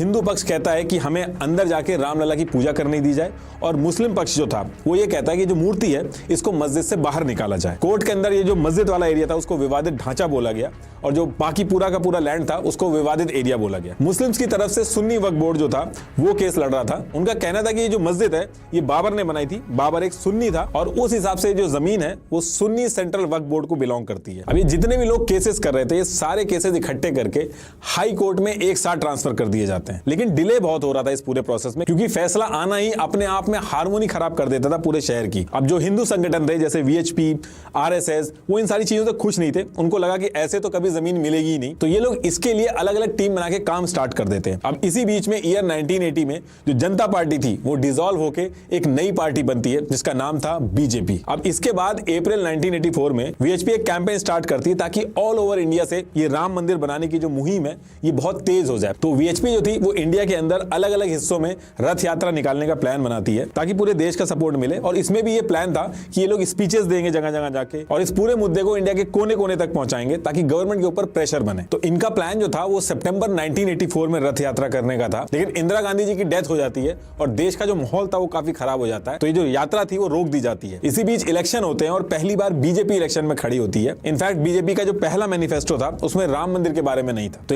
हिंदू पक्ष कहता है कि हमें अंदर जाके रामलला की पूजा करने दी जाए और मुस्लिम पक्ष जो था वो ये कहता है कि जो मूर्ति है इसको मस्जिद से बाहर निकाला जाए। कोर्ट के अंदर ये जो मस्जिद वाला एरिया था उसको विवादित ढांचा बोला गया और जो बाकी पूरा का पूरा लैंड था उसको विवादित एरिया बोला गया। मुस्लिम्स की तरफ से सुन्नी वक्फ बोर्ड जो था वो केस लड़ रहा था। उनका कहना था कि ये जो मस्जिद है ये बाबर ने बनाई थी, बाबर एक सुन्नी था और उस हिसाब से जो जमीन है वो सुन्नी सेंट्रल वक्फ बोर्ड को बिलोंग करती है। अभी जितने भी लोग केसेस कर रहे थे ये सारे केसेस इकट्ठे करके हाई कोर्ट में एक साथ ट्रांसफर कर दिए जाते हैं, लेकिन डिले बहुत हो रहा था इस पूरे प्रोसेस में क्योंकि फैसला आना ही अपने आप में हार्मोनी खराब कर देता था पूरे शहर की। अब जो हिंदू संगठन थे जैसे वीएचपी, आरएसएस, वो इन सारी चीजों से खुश नहीं थे। उनको लगा कि ऐसे तो कभी जमीन मिलेगी ही नहीं, तो ये लोग इसके लिए अलग अलग टीम बना के काम स्टार्ट कर देते हैं। अब इसी बीच में ईयर 1980 में जो जनता पार्टी थी वो डिसॉल्व होके एक नई पार्टी बनती है जिसका नाम था बीजेपी। अब इसके बाद अप्रैल 1984 में वीएचपी एक कैंपेन स्टार्ट करती है ताकि ऑल ओवर इंडिया से ये राम मंदिर बनाने की जो मुहिम है ये बहुत तेज हो जाए। तो वीएचपी जो थी वो इंडिया के अंदर अलग अलग हिस्सों में रथ यात्रा निकालने का प्लान बनाती है ताकि पूरे देश का सपोर्ट मिले और इसमें भी ये प्लान था कि ये लोग स्पीचेस देंगे जगह जगह जाके और इस पूरे मुद्दे को इंडिया के कोने कोने तक पहुंचाएंगे ताकि गवर्नमेंट के ऊपर प्रेशर बने। तो इनका प्लान जो था वो सितंबर 1984 में रथ यात्रा करने का था, लेकिन इंदिरा गांधी जी की डेथ हो जाती है और देश का जो माहौल था वो काफी खराब हो जाता है, तो ये जो यात्रा थी वो रोक दी जाती है। इसी बीच इलेक्शन होते हैं और पहली बार बीजेपी इलेक्शन में खड़ी होती है। इनफैक्ट बीजेपी का जो पहला मैनिफेस्टो था उसमें राम मंदिर के बारे में नहीं था।